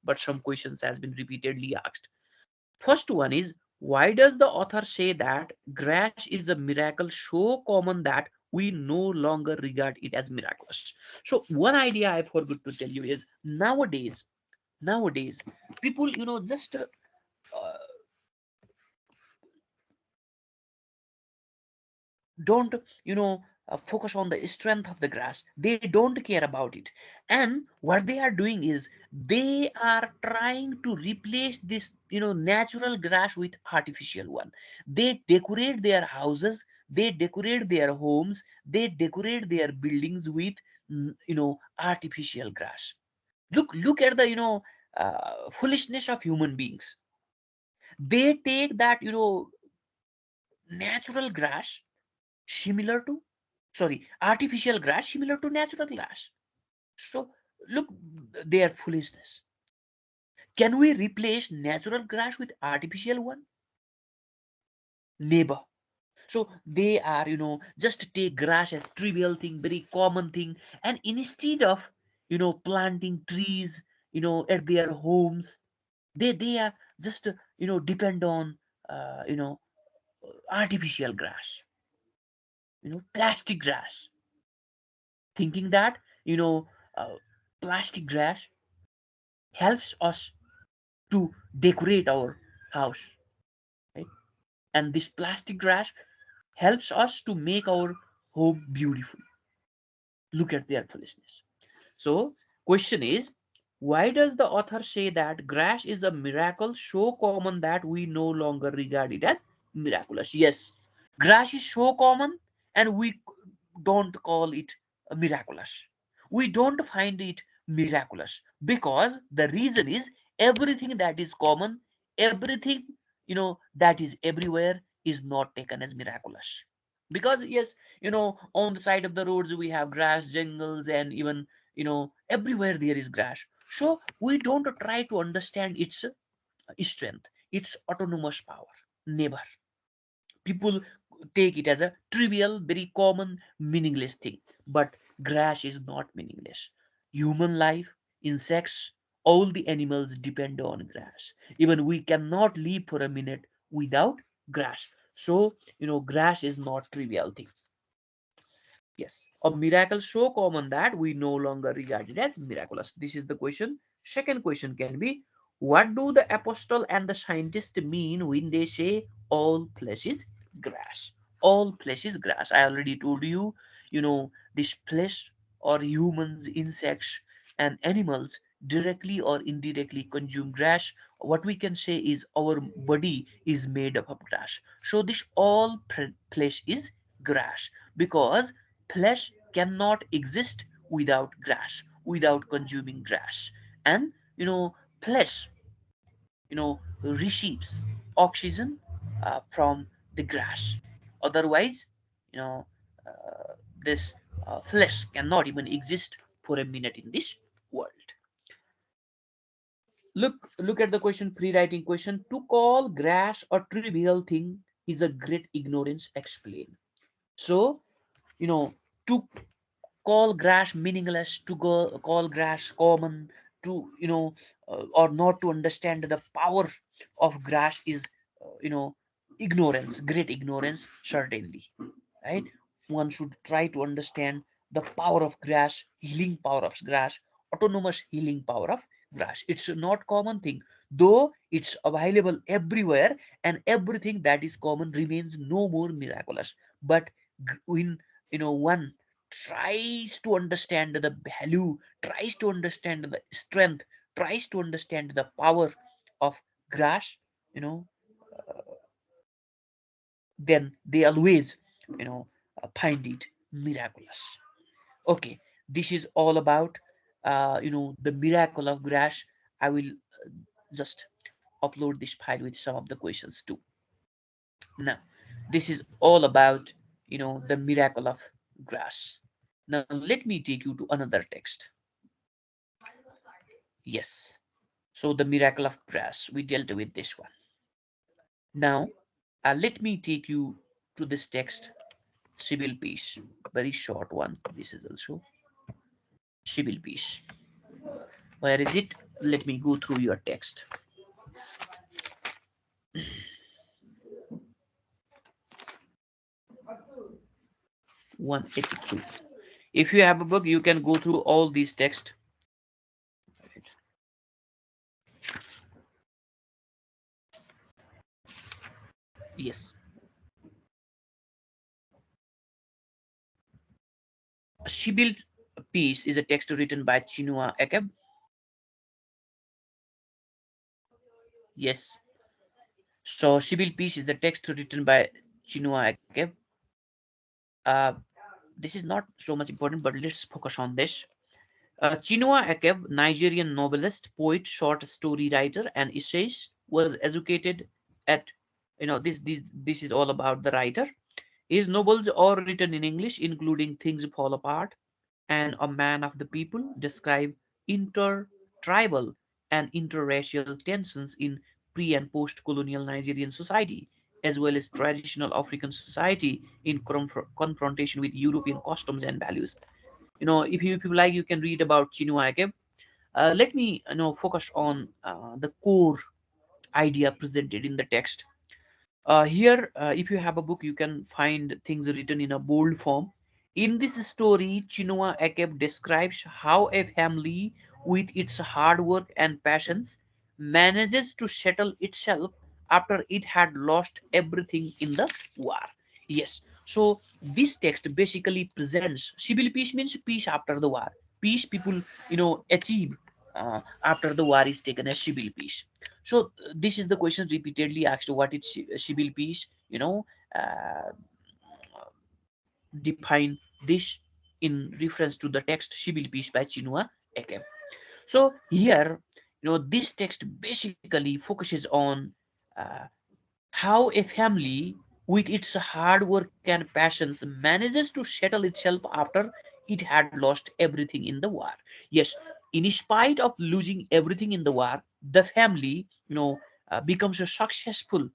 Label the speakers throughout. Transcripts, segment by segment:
Speaker 1: but some questions has been repeatedly asked. First one is, why does the author say that grass is a miracle so common that we no longer regard it as miraculous? So one idea I forgot to tell you is, nowadays people, just don't, focus on the strength of the grass. They don't care about it. And what they are doing is, they are trying to replace this, natural grass with artificial one. They decorate their houses, they decorate their homes, they decorate their buildings with, artificial grass. Look at the, foolishness of human beings. They take that, natural grass, similar to, sorry, artificial grass similar to natural grass. So look, their foolishness. Can we replace natural grass with artificial one? Never. So they are, just take grass as trivial thing, very common thing, and instead of, planting trees, at their homes, they are just, depend on, uh, you know artificial grass, plastic grass, thinking that, you know uh, plastic grass helps us to decorate our house, right? And this plastic grass helps us to make our home beautiful. Look at their foolishness. So question is, why does the author say that grass is a miracle so common that we no longer regard it as miraculous? Yes, grass is so common, and we don't call it miraculous. We don't find it miraculous because the reason is, everything that is common, everything, that is everywhere, is not taken as miraculous. Because yes, on the side of the roads we have grass, jungles, and even, everywhere there is grass. So we don't try to understand its strength, its autonomous power. Never. People take it as a trivial, very common, meaningless thing. But grass is not meaningless. Human life, insects, all the animals depend on grass. Even we cannot live for a minute without grass. So, grass is not trivial thing. Yes, a miracle so common that we no longer regard it as miraculous. This is the question. Second question can be, what do the apostle and the scientist mean when they say all flesh is grass? All flesh is grass. I already told you, this flesh, or humans, insects, and animals directly or indirectly consume grass. What we can say is, our body is made up of grass. So this all flesh is grass, because flesh cannot exist without grass, without consuming grass. And, flesh, receives oxygen from the grass. Otherwise, you know, uh, this flesh cannot even exist for a minute in this world. Look at the question, pre-writing question. To call grass a trivial thing is a great ignorance. Explain. So, you know, to call grass meaningless, to call grass common, to, or not to understand the power of grass is, ignorance, great ignorance, certainly, right? One should try to understand the power of grass, healing power of grass, autonomous healing power of grass. It's not common thing, though it's available everywhere, and everything that is common remains no more miraculous. But when, one tries to understand the value, tries to understand the strength, tries to understand the power of grass, you know then they always, you know find it miraculous. Okay, this is all about, the miracle of grass. I will just upload this file with some of the questions too. Now, this is all about, the miracle of grass. Now let me take you to another text. Yes, so the miracle of grass, we dealt with this one. Now, let me take you to this text, civil peace, very short one. This is also civil peace. Where is it? Let me go through your text. 182. If you have a book, you can go through all these texts. Yes. She Built Peace is a text written by Chinua Achebe. Yes. So She Built Peace is the text written by Chinua Achebe. Uh, this is not so much important, but let's focus on this. Chinua Achebe, Nigerian novelist, poet, short story writer, and essayist, was educated at, this is all about the writer. His novels are written in English, including Things Fall Apart and A Man of the People, describe inter-tribal and interracial tensions in pre and post colonial Nigerian society, as well as traditional African society in confrontation with European customs and values. If you like, you can read about Chinua Achebe. Let me focus on the core idea presented in the text. Here, if you have a book, you can find things written in a bold form. In this story, Chinua Achebe describes how a family, with its hard work and passions, manages to settle itself after it had lost everything in the war. Yes, so this text basically presents civil peace means peace after the war. Peace people, achieve after the war is taken as civil peace. So this is the question repeatedly asked: what is civil peace? Define this in reference to the text "Civil Peace" by Chinua Achebe. So here, this text basically focuses on uh, how a family, with its hard work and passions, manages to settle itself after it had lost everything in the war. Yes, in spite of losing everything in the war, the family, becomes successful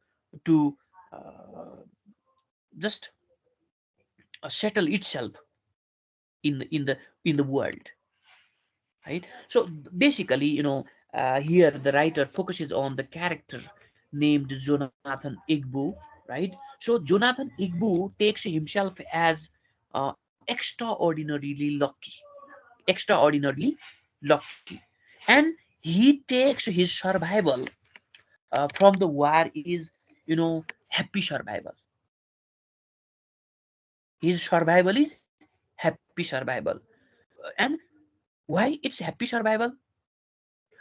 Speaker 1: to uh, just settle itself in the world, right? So basically, here the writer focuses on the character named Jonathan Igbo, right? So Jonathan Igbo takes himself as extraordinarily lucky, and he takes his survival from the war is, happy survival. His survival is happy survival. And why it's happy survival?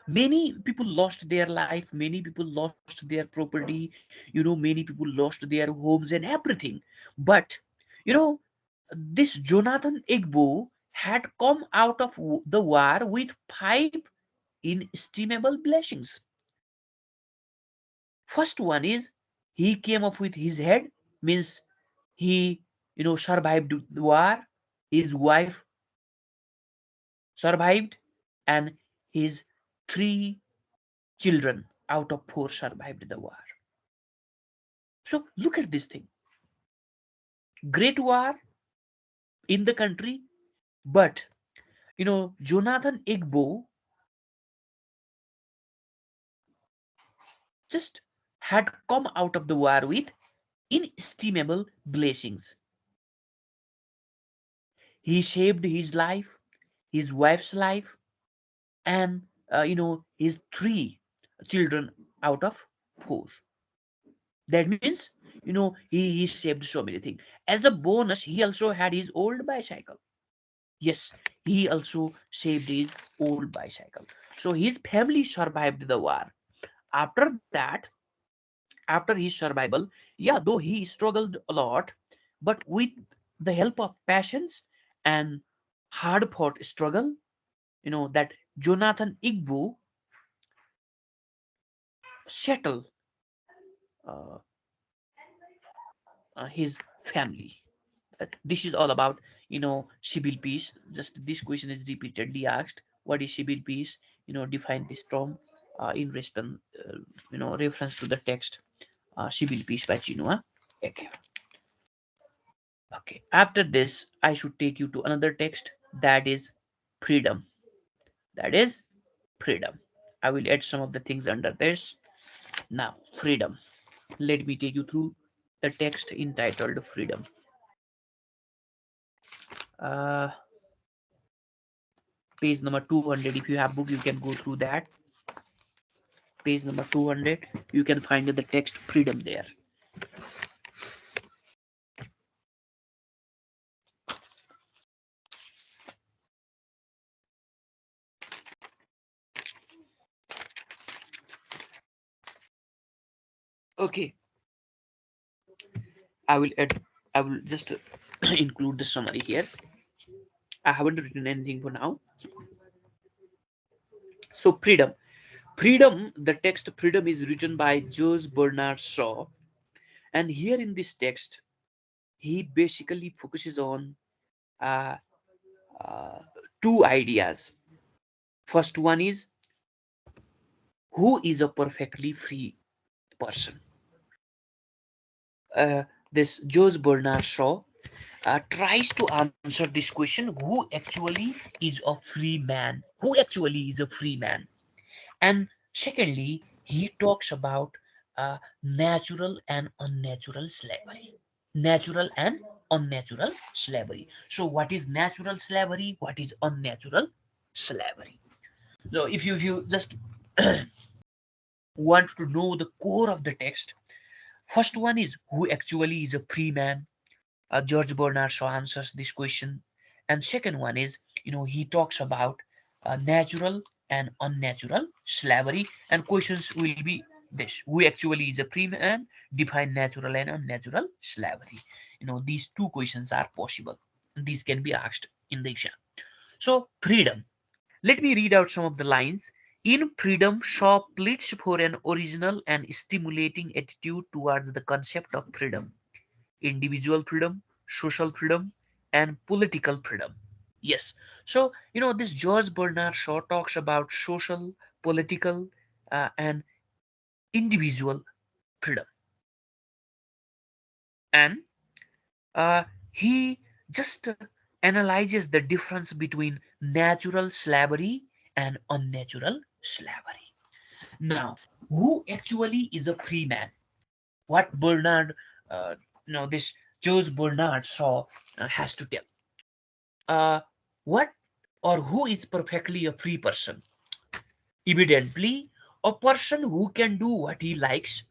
Speaker 1: Many people lost their life, many people lost their property, many people lost their homes and everything. But you know this Jonathan Igbo had come out of the war with five inestimable blessings. First one is he came up with his head, means he, survived the war. His wife survived, and his three children out of four survived the war. So look at this thing. Great war in the country, but Jonathan Igbo just had come out of the war with inestimable blessings. He saved his life, his wife's life, and his three children out of four. That means, he saved so many things. As a bonus, he also had his old bicycle. Yes, he also saved his old bicycle. So his family survived the war. After that, after his survival, yeah, though he struggled a lot, but with the help of passions and hard fought struggle, that Jonathan Igbo settled uh, his family. This is all about, civil peace. Just this question is repeatedly asked: what is civil peace? Define this term in response, reference to the text civil peace by Chinua Achebe. Okay, after this I should take you to another text, that is freedom. That is freedom. I will add some of the things under this. Now, freedom. Let me take you through the text entitled Freedom. Uh, Page number 200. If you have book, you can go through that. Page number 200. You can find the text Freedom there. Okay, I will add. I will just include the summary here. I haven't written anything for now. So freedom. Freedom, the text Freedom is written by George Bernard Shaw. And here in this text, he basically focuses on uh, uh, two ideas. First one is, who is a perfectly free person? This George Bernard Shaw tries to answer this question, who actually is a free man? Who actually is a free man? And secondly, he talks about natural and unnatural slavery. Natural and unnatural slavery. So, what is natural slavery? What is unnatural slavery? So, if you just want to know the core of the text, first one is, who actually is a free man? George Bernard Shaw answers this question. And second one is, he talks about natural and unnatural slavery. And questions will be this: who actually is a free man? Define natural and unnatural slavery. These two questions are possible. These can be asked in the exam. So, freedom. Let me read out some of the lines. In Freedom, Shaw pleads for an original and stimulating attitude towards the concept of freedom: individual freedom, social freedom, and political freedom. Yes. So, this George Bernard Shaw talks about social, political, and individual freedom. And he just analyzes the difference between natural slavery and unnatural slavery. Now, who actually is a free man? What Bernard, uh, this George Bernard Shaw has to tell. What or who is perfectly a free person? Evidently, a person who can do what he likes,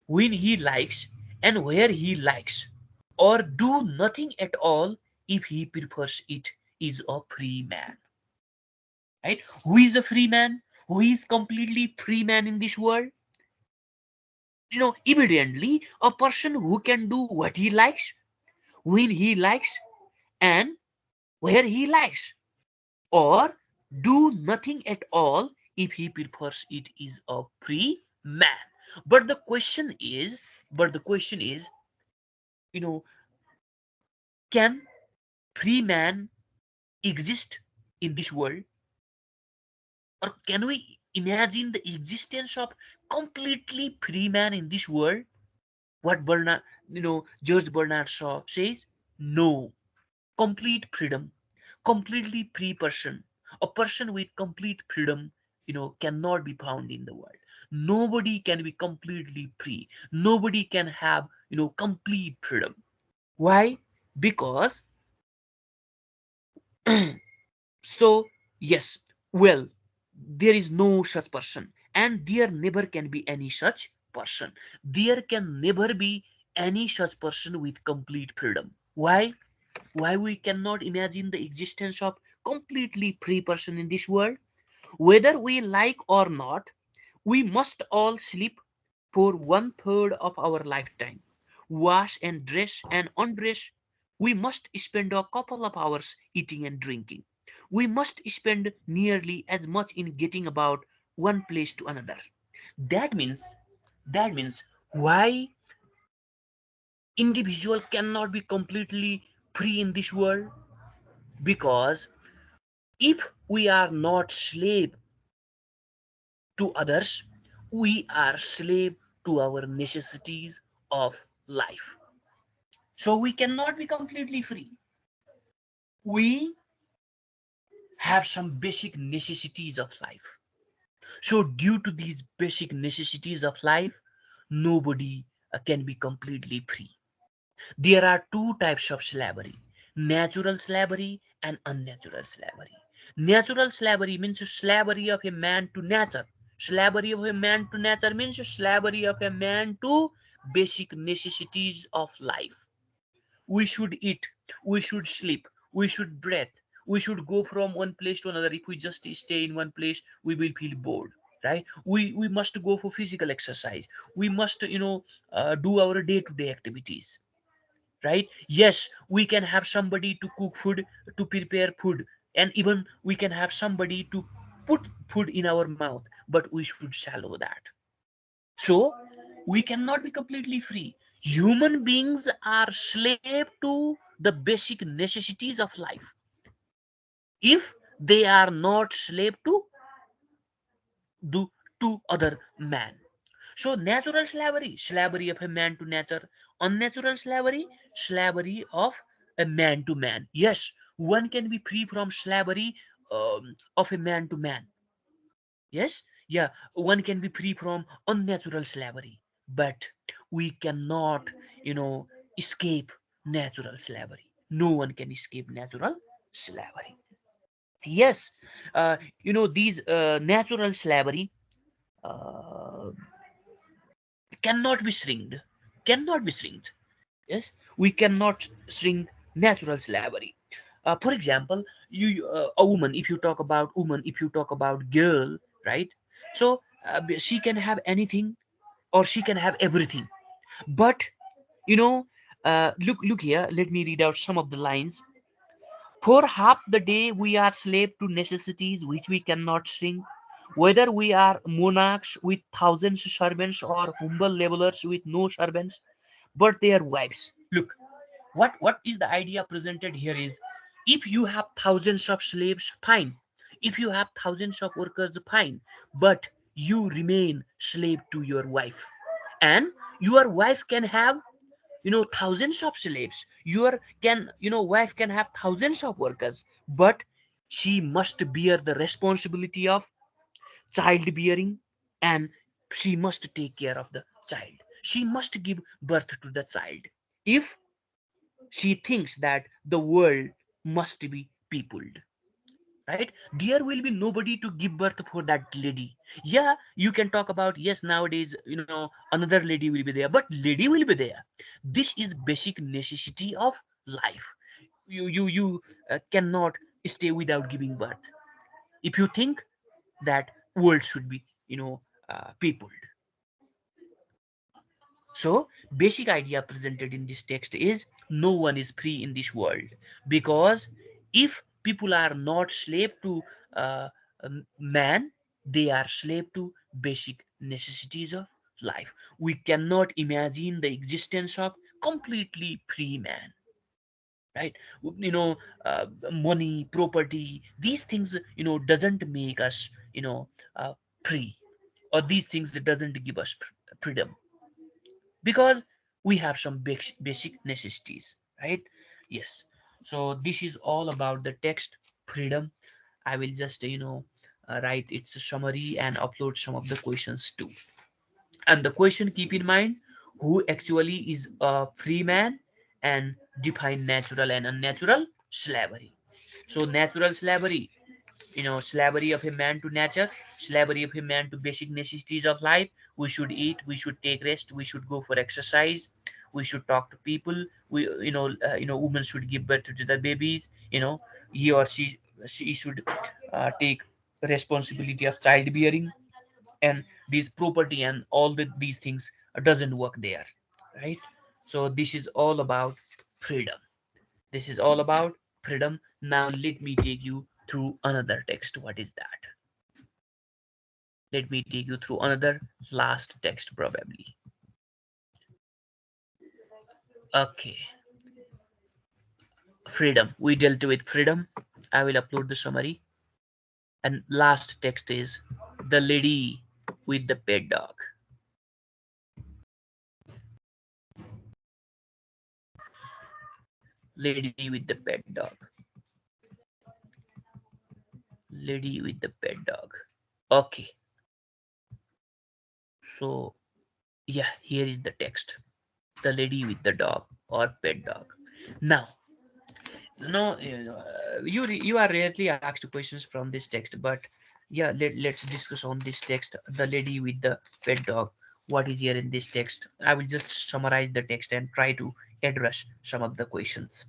Speaker 1: when he likes, and where he likes, or do nothing at all if he prefers it, is a free man. Right? Who is a free man? Who is completely free man in this world? Evidently, a person who can do what he likes, when he likes, and where he likes, or do nothing at all if he prefers it, is a free man. But the question is, but the question is, you know, can free man exist in this world? Or can we imagine the existence of completely free man in this world? What George Bernard Shaw says, no. Complete freedom, completely free person, a person with complete freedom, cannot be found in the world. Nobody can be completely free. Nobody can have, complete freedom. Why? Because, so, yes, well, there is no such person, and there never can be any such person. There can never be any such person with complete freedom. Why we cannot imagine the existence of completely free person in this world? Whether we like or not, we must all sleep for one third of our lifetime, wash and dress and undress. We must spend a couple of hours eating and drinking. We must spend nearly as much in getting about one place to another. That means, that means why individual cannot be completely free in this world? Because if we are not slave to others, we are slave to our necessities of life. So we cannot be completely free. We have some basic necessities of life. So, due to these basic necessities of life, nobody can be completely free. There are two types of slavery: natural slavery and unnatural slavery. Natural slavery means slavery of a man to nature. Slavery of a man to nature means slavery of a man to basic necessities of life. We should eat, we should sleep, we should breathe, we should go from one place to another. If we just stay in one place, we will feel bored, right? We must go for physical exercise. We must, do our day to day activities, right? Yes, we can have somebody to cook food, to prepare food, and even we can have somebody to put food in our mouth, but we should swallow that. So we cannot be completely free. Human beings are slave to the basic necessities of life. If they are not slave to do to other man. So natural slavery, slavery of a man to nature. Unnatural slavery, slavery of a man to man. Yes, one can be free from slavery of a man to man. Yes, yeah, one can be free from unnatural slavery, but we cannot, you know, escape natural slavery. No one can escape natural slavery. Yes, these natural slavery uh, cannot be shrinked, cannot be shrinked. Yes, we cannot shrink natural slavery. For example, a woman, if you talk about woman, if you talk about girl, right? So she can have anything, or she can have everything, but you know look here, let me read out some of the lines. For half the day we are slave to necessities which we cannot shrink, whether we are monarchs with thousands of servants or humble laborers with no servants but their wives. Look, what is the idea presented here is, if you have thousands of slaves, fine. If you have thousands of workers, fine, but you remain slave to your wife. And your wife can have, thousands of slaves. Your can wife can have thousands of workers, but she must bear the responsibility of childbearing, and she must take care of the child. She must give birth to the child. If she thinks that the world must be peopled, right, there will be nobody to give birth for that lady. Yeah, you can talk about, yes, nowadays, another lady will be there, but lady will be there. This is basic necessity of life. You cannot stay without giving birth if you think that world should be, peopled. So, basic idea presented in this text is no one is free in this world, because if people are not slave to uh, man, they are slave to basic necessities of life. We cannot imagine the existence of completely free man, right? You know, Money, property, these things, doesn't make us, uh, free, or these things doesn't give us freedom, because we have some basic necessities, right? Yes. So this is all about the text freedom. I will just write its summary and upload some of the questions too. And the question, keep in mind, who actually is a free man, and define natural and unnatural slavery. So natural slavery, slavery of a man to nature, slavery of a man to basic necessities of life. We should eat, we should take rest, we should go for exercise, we should talk to people. We, women should give birth to the babies. He or she should take responsibility of childbearing, and this property and all these things doesn't work there, right? So this is all about freedom. This is all about freedom. Now let me take you through another text. What is that? Let me take you through another last text, probably. Okay, freedom. We dealt with freedom. I will upload the summary. And last text is the lady with the pet dog. Lady with the pet dog. Lady with the pet dog. Okay. So yeah, here is the text: the lady with the dog or pet dog. Now, no, you are rarely asked questions from this text, but yeah, let's discuss on this text: the lady with the pet dog. What is here in this text? I will just summarize the text and try to address some of the questions.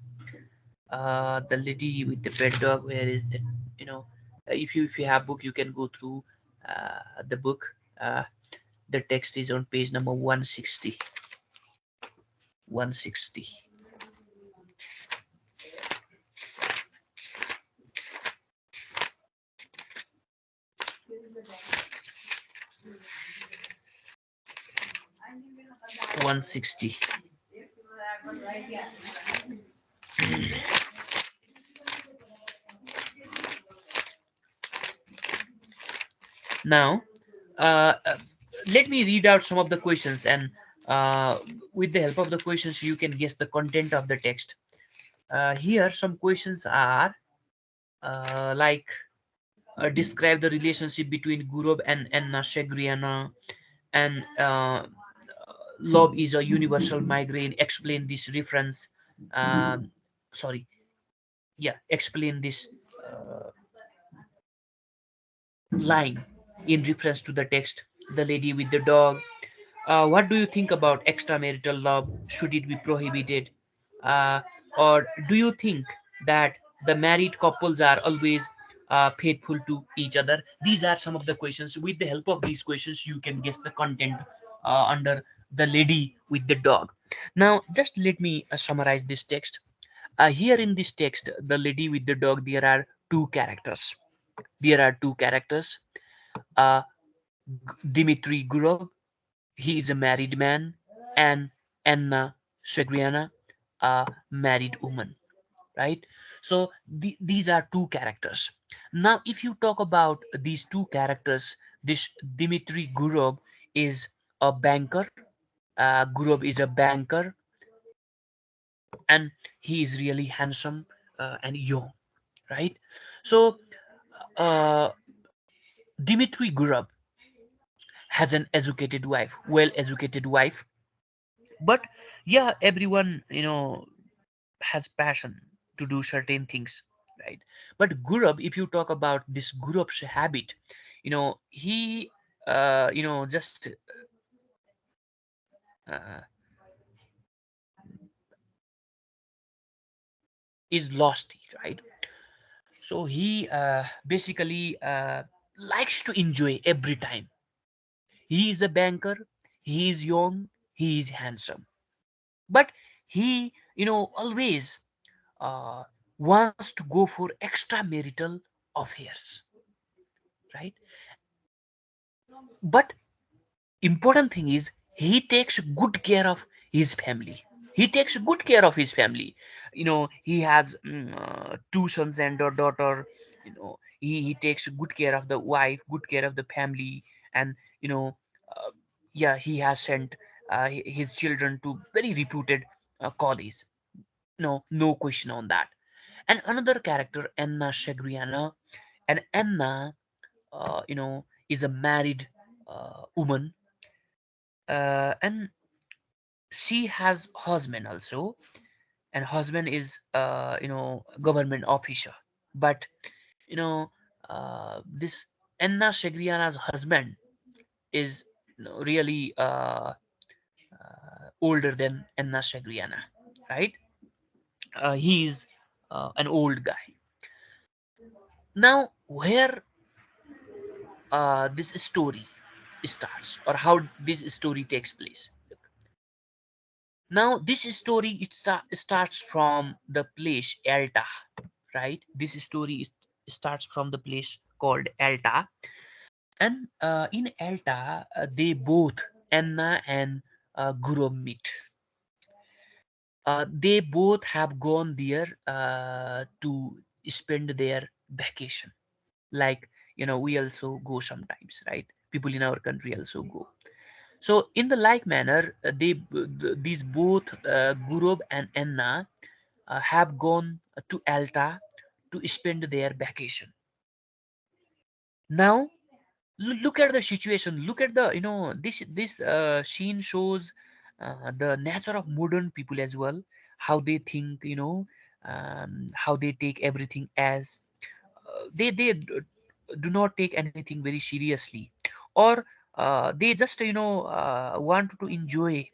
Speaker 1: The lady with the pet dog, where is that? you know if you have book, you can go through the book. The text is on page number 160. 160. 160. Now, uh, uh, let me read out some of the questions, and uh, with the help of the questions, you can guess the content of the text. Here, some questions are like, describe the relationship between Gurub and Anna Shagriana, and love is a universal migraine. Explain this reference. Um, Sorry, yeah, explain this line in reference to the text. The lady with the dog. What do you think about extramarital love? Should it be prohibited? Uh, or do you think that the married couples are always faithful to each other? These are some of the questions. With the help of these questions, you can guess the content under the lady with the dog. Now, just let me summarize this text. Here in this text, the lady with the dog, there are two characters. There are two characters. Uh, Dmitry Gurov, he is a married man, and Anna Shagriana, a married woman, right? So these are two characters. Now, if you talk about these two characters, this Dmitry Gurov is a banker. Gurov is a banker, and he is really handsome and young, right? So uh, Dmitry Gurov has an educated wife, well-educated wife, but yeah, everyone has passion to do certain things, right? But Gurab, if you talk about this Gurab's habit, he just uh, is lost, right? So he basically likes to enjoy every time. He is a banker, he is young, he is handsome, but he always uh, wants to go for extramarital affairs, right? But important thing is, he takes good care of his family. He takes good care of his family. He has two sons and a daughter. He takes good care of the wife, good care of the family, and you know uh, yeah, he has sent his children to very reputed college. No question on that. And another character, Anna Shagriana, and Anna is a married woman, and she has husband also, and husband is government officer. But you know this Anna Shagriana's husband is really older than Anna Shagriana, right? He is an old guy. Now, where this story starts, or how this story takes place. Now, this story, starts from the place Alta, right? This story starts from the place called Alta, and in Alta, they both, Anna and Guru, meet. They both have gone there to spend their vacation. Like, we also go sometimes, right? People in our country also go. So, in the like manner, these both Gurub and Anna have gone to Alta to spend their vacation. Now, Look at the situation, look at the, this scene shows the nature of modern people as well, how they think, how they take everything as they do not take anything very seriously, or they just want to enjoy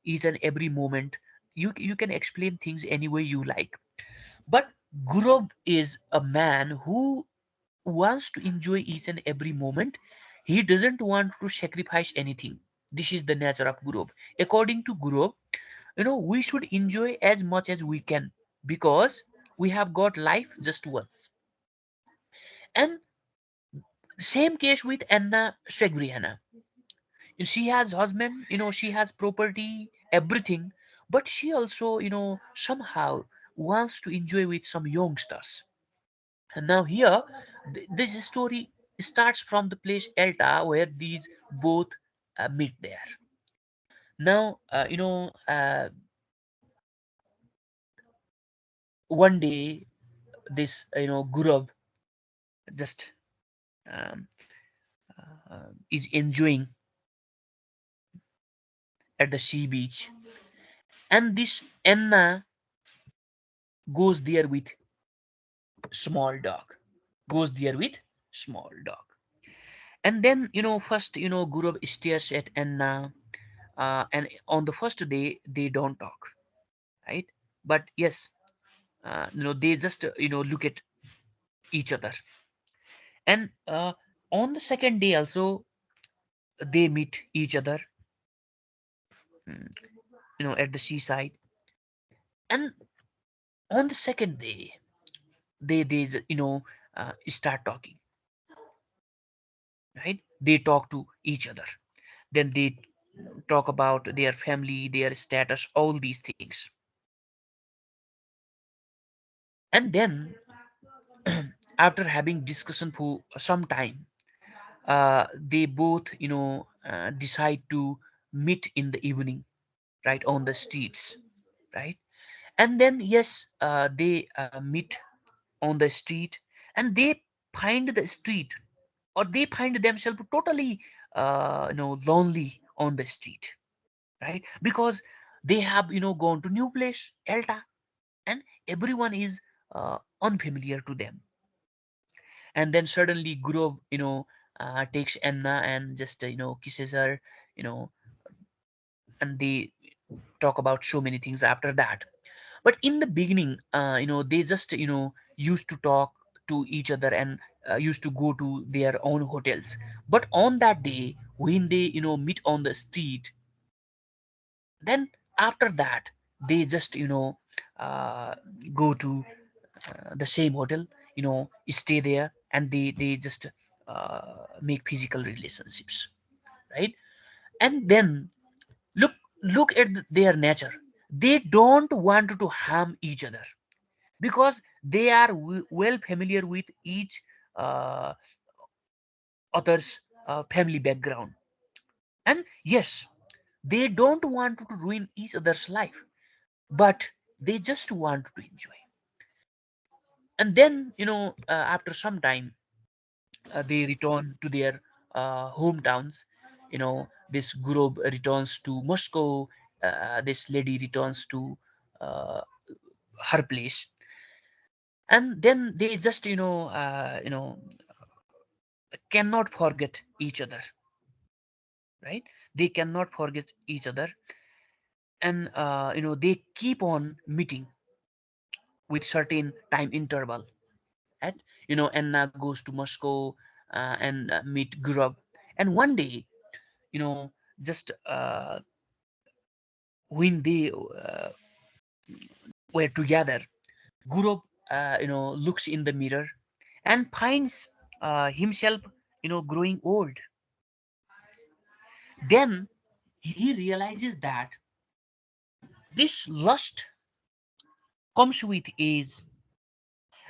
Speaker 1: each and every moment. You can explain things any way you like, but Gurub is a man who wants to enjoy each and every moment. He doesn't want to sacrifice anything. This is the nature of Guru. According to Guru, we should enjoy as much as we can, because we have got life just once. And same case with Anna Shegriana. She has husband, she has property, everything, but she also, somehow wants to enjoy with some youngsters. And now here, this story starts from the place Elta where these both meet there. Now, one day this, Gurab just um, is enjoying at the sea beach, and this Anna goes there with small dog, goes there with small dog, and then first Gurab stares at Anna, and on the first day they don't talk, right? But yes, they just look at each other, and on the second day also they meet each other, mm, at the seaside, and on the second day they start talking, right? They talk to each other, then they talk about their family, their status, all these things. And then after having discussion for some time, they both decide to meet in the evening, right, on the streets, right? And then yes, they meet on the street, and they find the street, or they find themselves totally lonely on the street, right? Because they have gone to new place Elta, and everyone is unfamiliar to them. And then suddenly Guru takes Anna and just kisses her, you know and they talk about so many things after that. But in the beginning, they just used to talk to each other, and used to go to their own hotels. But on that day when they meet on the street, then after that they just uh, go to the same hotel, stay there, and they just make physical relationships, right? And then look at their nature. They don't want to harm each other, because they are well familiar with each uh, other's family background. And yes, they don't want to ruin each other's life, but they just want to enjoy. And then after some time, they return to their hometowns. This group returns to Moscow, this lady returns to uh, her place, and then they just cannot forget each other, right? They cannot forget each other, and they keep on meeting with certain time interval. Right? Anna goes to Moscow and meet Gurab, and one day, you know just when they were together, Gurab looks in the mirror and finds himself growing old. Then he realizes that this lust comes with age.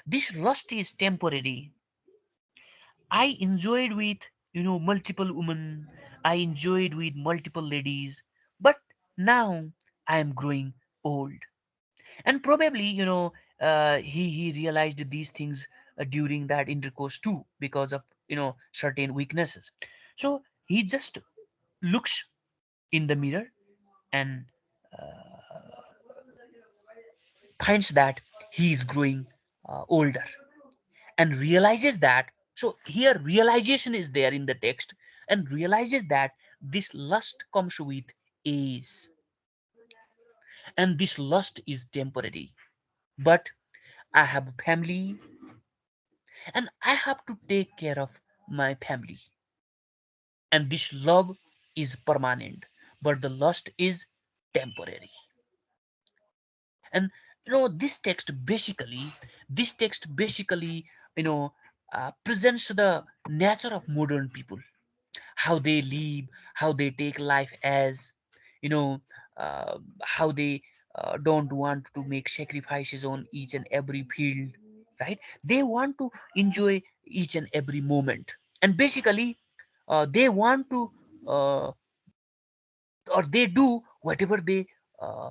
Speaker 1: This lust is temporary. I enjoyed with multiple women. I enjoyed with multiple ladies, but now I am growing old. And probably he realized these things during that intercourse too, because of certain weaknesses. So he just looks in the mirror and finds that he is growing older, and realizes that, so here realization is there in the text, and realizes that this lust comes with age, and this lust is temporary. But I have a family, and I have to take care of my family, and this love is permanent, but the lust is temporary. And this text basically you know presents the nature of modern people, how they live, how they take life as, you know how they don't want to make sacrifices on each and every field, right? They want to enjoy each and every moment, and basically they want to uh, or they do whatever they uh,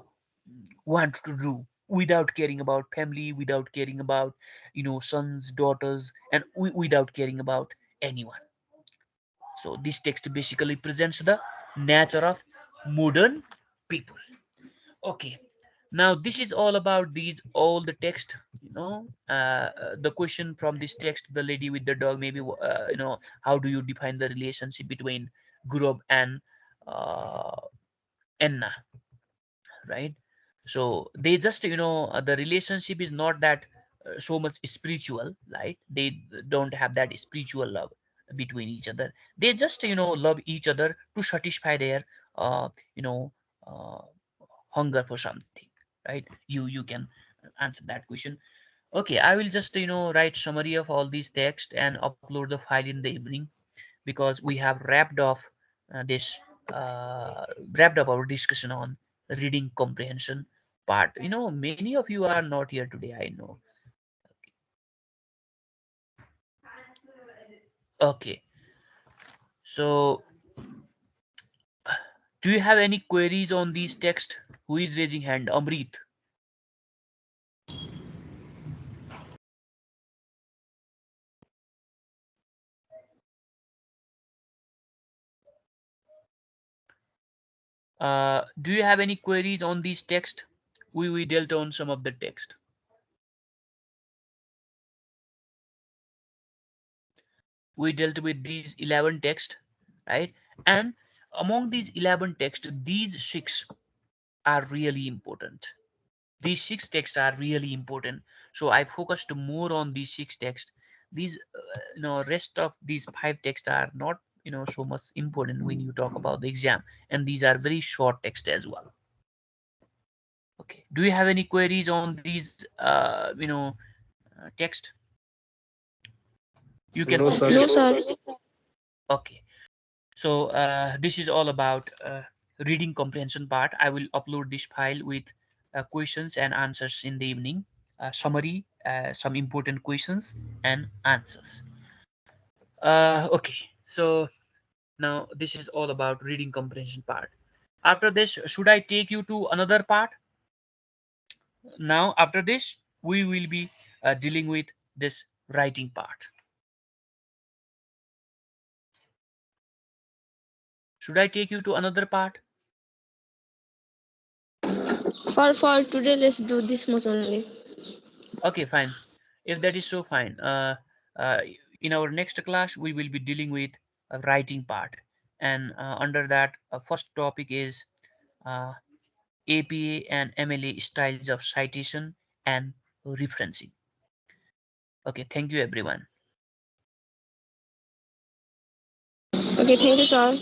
Speaker 1: want to do without caring about family, without caring about sons, daughters, and without caring about anyone. So this text basically presents the nature of modern people. Okay, now this is all about these all the text. The question from this text, the lady with the dog, maybe how do you define the relationship between Gurub and uh, Enna, right? So they just the relationship is not that so much spiritual, right? They don't have that spiritual love between each other. They just love each other to satisfy their uh, you know uh, hunger for something, right? You can answer that question. Okay, I will just write summary of all these text and upload the file in the evening, because we have this uh, wrapped up our discussion on reading comprehension part. Many of you are not here today, I know. Okay, so do you have any queries on these text? Who is raising hand? Amrit. Do you have any queries on these text? We dealt on some of the text. We dealt with these 11 text, right? And among these 11 text, these six are really important. These six texts are really important, so I focused more on these six texts. These rest of these five texts are not so much important when you talk about the exam, and these are very short text as well. Okay, do you have any queries on these text? You can
Speaker 2: No,
Speaker 1: put
Speaker 2: sir.
Speaker 1: your.
Speaker 3: No, sir.
Speaker 1: Okay, so this is all about reading comprehension part. I will upload this file with questions and answers in the evening, summary, some important questions and answers. Okay, so now this is all about reading comprehension part. After this, should I take you to another part? Now after this, we will be dealing with this writing part. Should I take you to another part?
Speaker 3: For today, let's do this much only.
Speaker 1: Okay, fine. If that is so, fine. Uh, in our next class, we will be dealing with a writing part, and under that, first topic is uh, APA and MLA styles of citation and referencing. Okay, thank you, everyone.
Speaker 3: Okay, thank you, sir.